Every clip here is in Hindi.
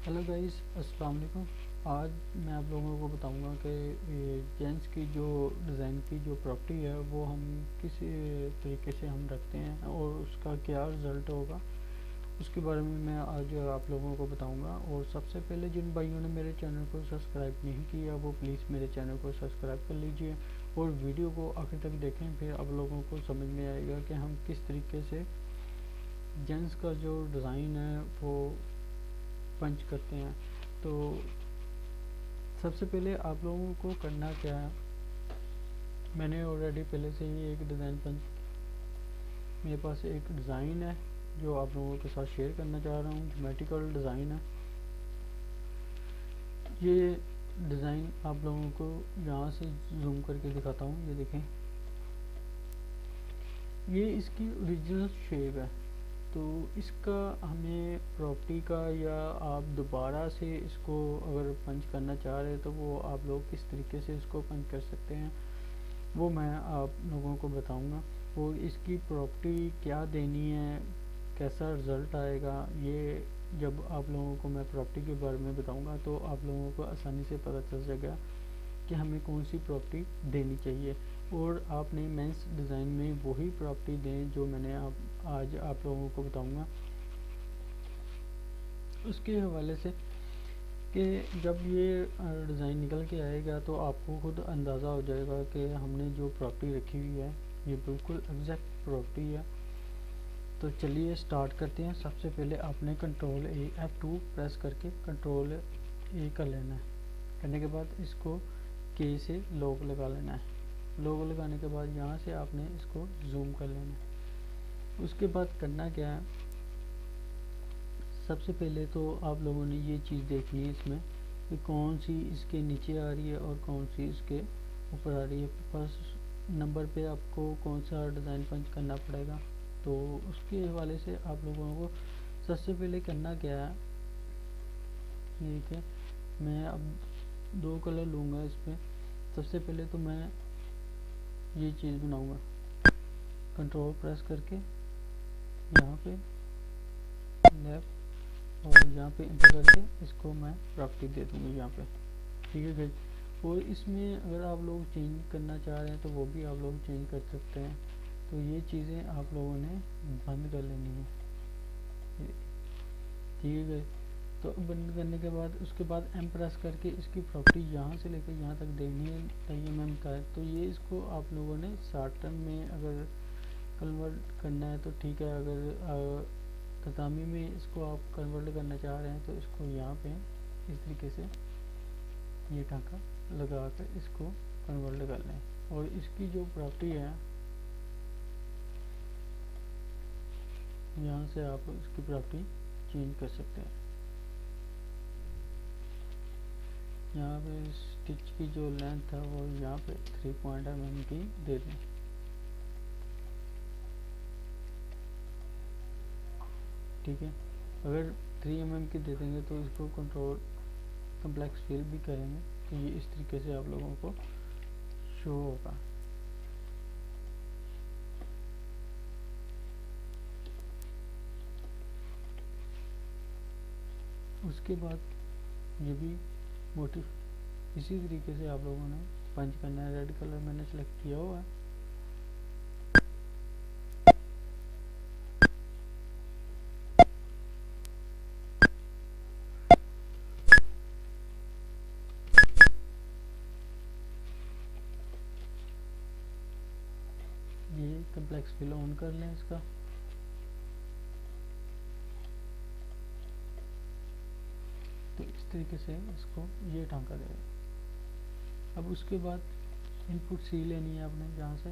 हेलो गाइस, अस्सलाम वालेकुम। आज मैं आप लोगों को बताऊंगा कि जेंट्स की जो डिज़ाइन की जो प्रॉपर्टी है वो हम किस तरीके से हम रखते हैं और उसका क्या रिज़ल्ट होगा, उसके बारे में मैं आज आप लोगों को बताऊंगा। और सबसे पहले जिन भाइयों ने मेरे चैनल को सब्सक्राइब नहीं किया वो प्लीज़ मेरे चैनल को सब्सक्राइब कर लीजिए और वीडियो को आखिर तक देखें, फिर आप लोगों को समझ में आएगा कि हम किस तरीके से जेंट्स का जो डिज़ाइन है वो पंच करते हैं। तो सबसे पहले आप लोगों को करना क्या है, मैंने ऑलरेडी पहले से ही एक डिज़ाइन पंच, मेरे पास एक डिज़ाइन है जो आप लोगों के साथ शेयर करना चाह रहा हूँ। ज्योमेट्रिकल डिज़ाइन है ये। डिज़ाइन आप लोगों को यहाँ से जूम करके दिखाता हूँ। ये देखें, ये इसकी ओरिजिनल शेप है। तो इसका हमें प्रॉपर्टी का या आप दोबारा से इसको अगर पंच करना चाह रहे हैं तो वो आप लोग किस तरीके से इसको पंच कर सकते हैं वो मैं आप लोगों को बताऊंगा। और इसकी प्रॉपर्टी क्या देनी है, कैसा रिज़ल्ट आएगा, ये जब आप लोगों को मैं प्रॉपर्टी के बारे में बताऊंगा तो आप लोगों को आसानी से पता चल जाएगा कि हमें कौन सी प्रॉपर्टी देनी चाहिए। और आपने मेंस डिज़ाइन में वही प्रॉपर्टी दें जो मैंने आज आप लोगों को बताऊंगा। उसके हवाले से कि जब ये डिज़ाइन निकल के आएगा तो आपको खुद अंदाज़ा हो जाएगा कि हमने जो प्रॉपर्टी रखी हुई है ये बिल्कुल एग्जैक्ट प्रॉपर्टी है। तो चलिए स्टार्ट करते हैं। सबसे पहले आपने कंट्रोल ए F2 प्रेस करके कंट्रोल ए कर लेना है। करने के बाद इसको के से लॉक लगा लेना है। लॉक लगाने के बाद यहाँ से आपने इसको जूम कर लेना है। उसके बाद करना क्या है, सबसे पहले तो आप लोगों ने ये चीज़ देखनी है इसमें कि कौन सी इसके नीचे आ रही है और कौन सी इसके ऊपर आ रही है। फर्स्ट नंबर पे आपको कौन सा डिज़ाइन पंच करना पड़ेगा। तो उसके हवाले से आप लोगों को सबसे पहले करना क्या है, ठीक है, मैं अब दो कलर लूँगा इस पर। सबसे पहले तो मैं ये चीज़ बनाऊँगा, कंट्रोल प्रेस करके यहाँ पे लेफ़्ट और यहाँ पे इंटर करके इसको मैं प्रॉपर्टी दे दूँगा यहाँ पे। ठीक है गाइस। और इसमें अगर आप लोग चेंज करना चाह रहे हैं तो वो भी आप लोग चेंज कर सकते हैं। तो ये चीज़ें आप लोगों ने बंद कर लेनी है। ठीक है गाइस। तो बंद करने के बाद उसके बाद एम प्रेस करके इसकी प्रॉपर्टी यहाँ से लेकर यहाँ तक देखनी है 3 mm का है। तो ये इसको आप लोगों ने शॉर्ट टर्म में अगर कन्वर्ट करना है तो ठीक है, अगर ततामी में इसको आप कन्वर्ट करना चाह रहे हैं तो इसको यहाँ पे इस तरीके से ये टाँका लगा कर इसको कन्वर्ट कर लें। और इसकी जो प्रॉपर्टी है यहाँ से आप इसकी प्रॉपर्टी चेंज कर सकते हैं। यहाँ पे स्टिच की जो लेंथ है वो यहाँ पे 3 mm की दे दें। ठीक है, अगर 3 mm की दे देंगे तो इसको कंट्रोल कम्प्लेक्स फिल भी करेंगे तो ये इस तरीके से आप लोगों को शो होगा। उसके बाद ये भी मोटिव इसी तरीके से आप लोगों ने पंच करना है। रेड कलर मैंने सेलेक्ट किया हुआ है। ये कम्प्लेक्स फिल ऑन कर लें इसका। तो इस तरीके से इसको ये टाँका देगा। अब उसके बाद इनपुट सी लेनी है आपने, जहाँ से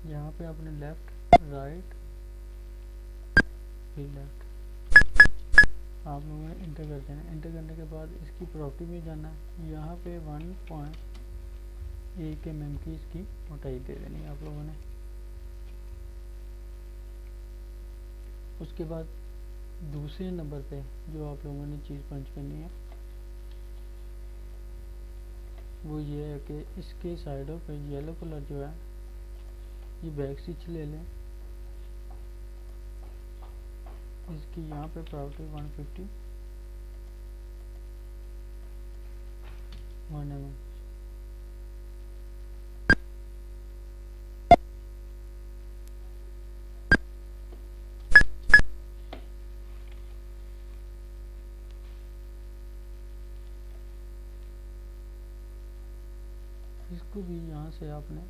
यहाँ पे आपने लेफ़्ट राइट फिर लेफ़्ट आप लोगों ने इंटर कर देना। इंटर करने के बाद इसकी प्रॉपर्टी में जाना है। यहाँ पे 1.1 mm की इसकी मोटाई दे देनी है आप लोगों ने। उसके बाद दूसरे नंबर पे जो आप लोगों ने चीज़ पंच करनी है वो ये है कि इसके साइडों पे येलो कलर जो है ये बैक स्टिच ले लें इसकी यहाँ पे प्रॉपर्टी 150 1 mm। इसको भी यहाँ से आपने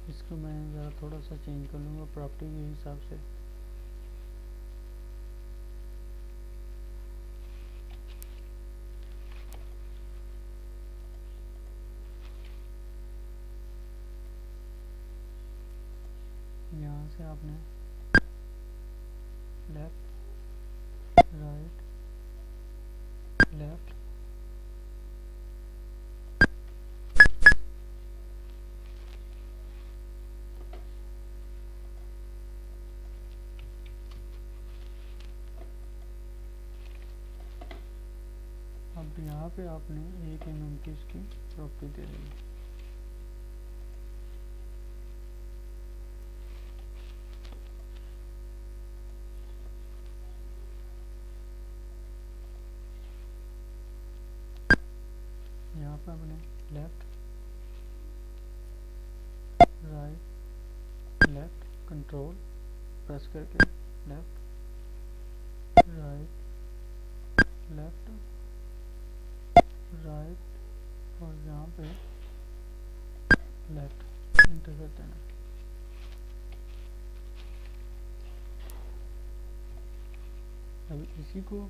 इसको मैं ज़रा थोड़ा सा चेंज कर लूँगा प्रॉपर्टी के हिसाब से। यहाँ से आपने लेफ्ट राइट लेफ्ट अब यहाँ पे आपने 1 mm की इसकी प्रॉपर्टी दे देंगे। यहाँ पे आपने left right left control press करके लेफ्ट राइट लेफ्ट राइट और यहाँ पे लेफ्ट इंटर कर देना। अब इसी को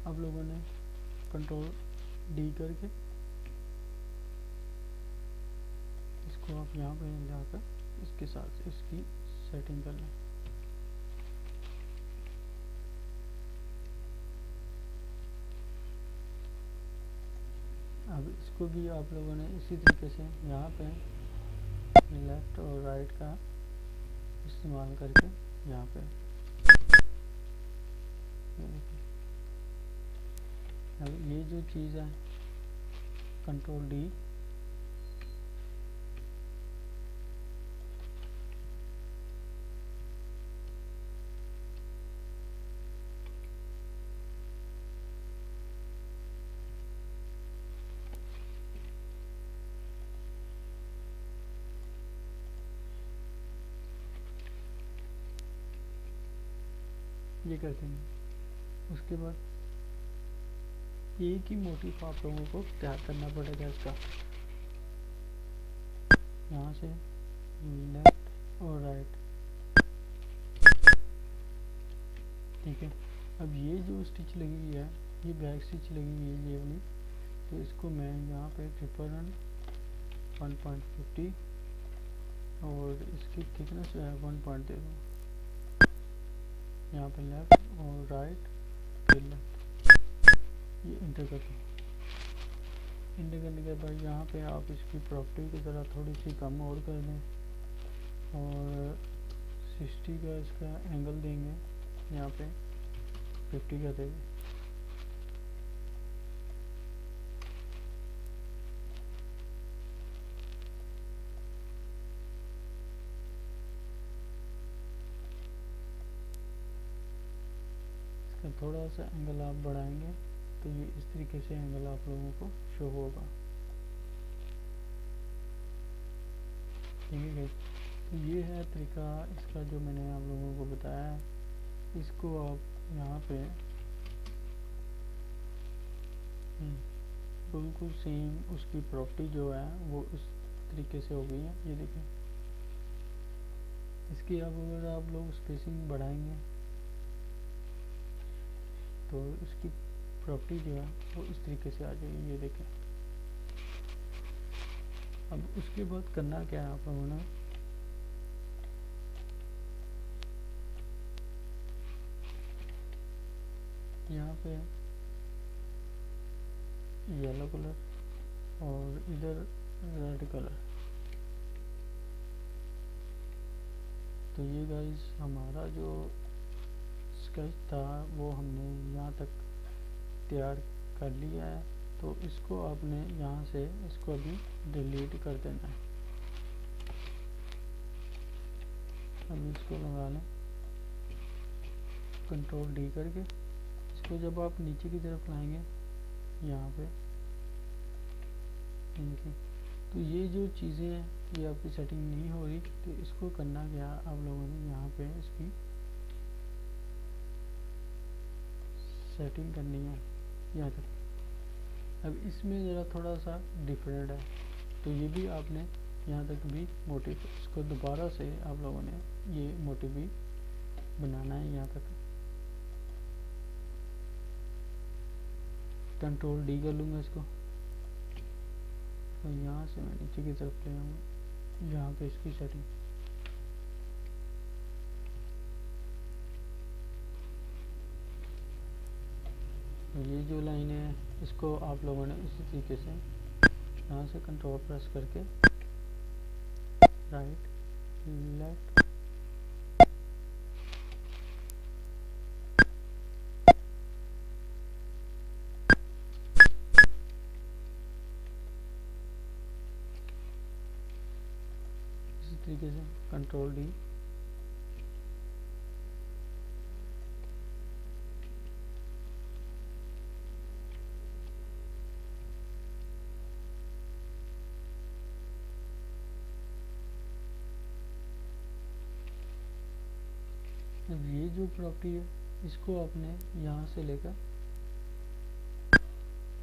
आप लोगों ने कंट्रोल डी करके इसको आप यहाँ पे जाकर इसके साथ इसकी सेटिंग कर लें। अब इसको भी आप लोगों ने इसी तरीके से यहाँ पे लेफ़्ट और राइट का इस्तेमाल करके यहाँ पे अब ये जो चीज़ है कंट्रोल डी ये कर देंगे। उसके बाद एक ही मोटिफ आप लोगों को तैयार करना पड़ेगा इसका। यहाँ से लेफ्ट और राइट, ठीक है। अब ये जो स्टिच लगी हुई है ये बैक स्टिच लगी हुई है ये वाली, तो इसको मैं यहाँ पे ट्रिपल रन 1.50 और इसकी थिकनेस जो है 1 पॉइंट दे दूँ। यहाँ पे लेफ्ट और राइट फिर लेफ्ट, ये इंटर कर दूँ। इंटर करने के बाद यहाँ पे आप इसकी प्रॉपर्टी की ज़रा थोड़ी सी कम और कर दें और 60 का इसका एंगल देंगे, यहाँ पे 50 का देंगे। इसका थोड़ा सा एंगल आप बढ़ाएंगे तो ये इस तरीके से एंगल आप लोगों को शो होगा, ठीक है। तो ये है तरीका इसका जो मैंने आप लोगों को बताया है। इसको आप यहाँ पे बिल्कुल सेम उसकी प्रॉपर्टी जो है वो इस तरीके से हो गई है, ये देखें। इसकी अब अगर आप लोग स्पेसिंग बढ़ाएंगे तो इसकी प्रॉपर्टी जो है वो इस तरीके से आ जाएगी, ये देखें। अब उसके बाद करना क्या है आप लोगों ने, यहाँ पे येलो कलर और इधर रेड कलर। तो ये गाइस हमारा जो स्केच था वो हमने यहाँ तक तैयार कर लिया है। तो इसको आपने यहाँ से इसको अभी डिलीट कर देना है। अभी इसको लगा लें कंट्रोल डी करके। इसको जब आप नीचे की तरफ लाएंगे यहाँ पे देखिए, तो ये जो चीज़ें हैं ये आपकी सेटिंग नहीं हो रही। तो इसको करना क्या, आप लोगों ने यहाँ पे इसकी सेटिंग करनी है यहाँ तक। अब इसमें ज़रा थोड़ा सा डिफरेंट है, तो ये भी आपने यहाँ तक भी मोटिव, इसको दोबारा से आप लोगों ने ये मोटिव भी बनाना है। यहाँ तक कंट्रोल डी कर लूँगा इसको, तो यहाँ से मैं नीचे की तरफ ले आऊँगा, यहाँ पे इसकी सेटिंग। तो ये जो लाइन है इसको आप लोगों ने इसी तरीके से यहाँ से कंट्रोल प्रेस करके राइट लेफ्ट इसी तरीके से कंट्रोल डी। अब ये जो प्रॉपर्टी है इसको आपने यहाँ से लेकर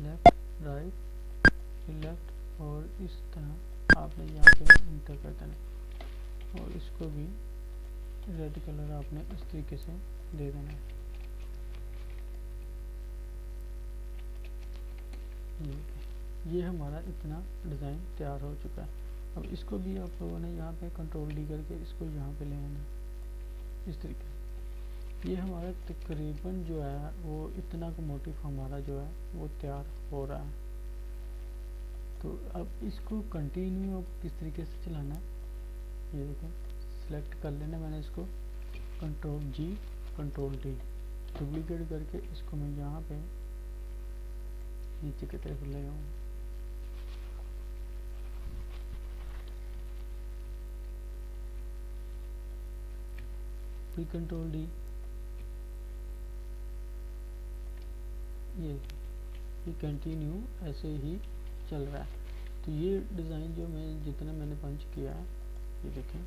लेफ्ट राइट लेफ्ट और इस तरह आपने यहाँ पे इंटर कर देना, और इसको भी रेड कलर आपने इस तरीके से दे देना है। ये हमारा इतना डिज़ाइन तैयार हो चुका है। अब इसको भी आप लोगों ने यहाँ पे कंट्रोल डी करके इसको यहाँ पे ले आना इस तरीके से। ये हमारा तकरीबन जो है वो इतना का मोटिव हमारा जो है वो तैयार हो रहा है। तो अब इसको कंटिन्यू अब किस तरीके से चलाना है, ये देखो सिलेक्ट कर लेना मैंने इसको, कंट्रोल जी कंट्रोल डी डुप्लीकेट करके इसको मैं यहाँ पे नीचे की तरफ ले आऊँ। फिर कंट्रोल डी, ये कंटिन्यू ऐसे ही चल रहा है। तो ये डिज़ाइन जो मैं जितना मैंने पंच किया है ये देखें,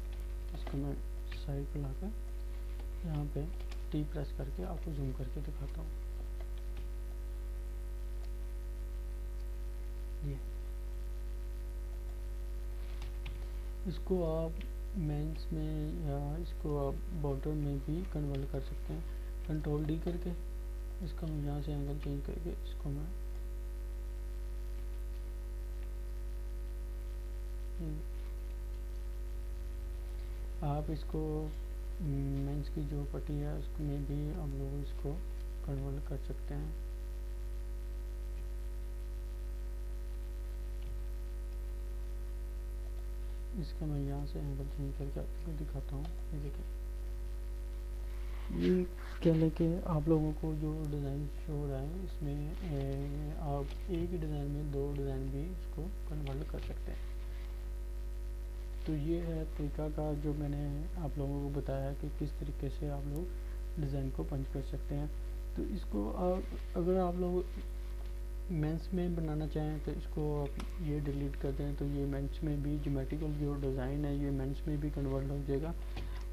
इसको मैं साइड पर लाकर यहाँ पे टी प्रेस करके आपको जूम करके दिखाता हूँ। ये इसको आप मेंस में या इसको आप बॉर्डर में भी कन्वर्ट कर सकते हैं। कंट्रोल डी करके इसका मैं यहाँ से एंगल चेंज करके इसको मैं आप इसको मेंस की जो पट्टी है उसमें भी हम लोग इसको कन्वर्ट कर सकते हैं। इसका मैं यहाँ से एंगल चेंज करके आपको दिखाता हूँ। ये देखिए, ये क्या लेके आप लोगों को जो डिज़ाइन शो हो रहा है इसमें आप एक ही डिज़ाइन में दो डिज़ाइन भी इसको कन्वर्ट कर सकते हैं। तो ये है तरीका का जो मैंने आप लोगों को बताया कि किस तरीके से आप लोग डिज़ाइन को पंच कर सकते हैं। तो इसको अगर आप लोग मेंस में बनाना चाहें तो इसको आप ये डिलीट कर दें, तो ये मेंस में भी ज्योमेट्रिकल जो डिज़ाइन है ये मेंस में भी कन्वर्ट हो जाएगा।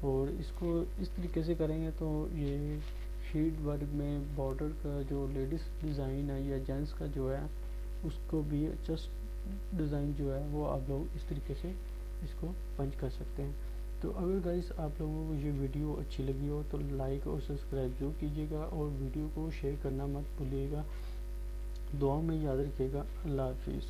और इसको इस तरीके से करेंगे तो ये शीट वर्क में बॉर्डर का जो लेडीज़ डिज़ाइन है या जेंट्स का जो है उसको भी जस्ट डिज़ाइन जो है वो आप लोग इस तरीके से इसको पंच कर सकते हैं। तो अगर गाइस आप लोगों को ये वीडियो अच्छी लगी हो तो लाइक और सब्सक्राइब जरूर कीजिएगा, और वीडियो को शेयर करना मत भूलिएगा। दुआ में याद रखिएगा। अल्लाह हाफिज़।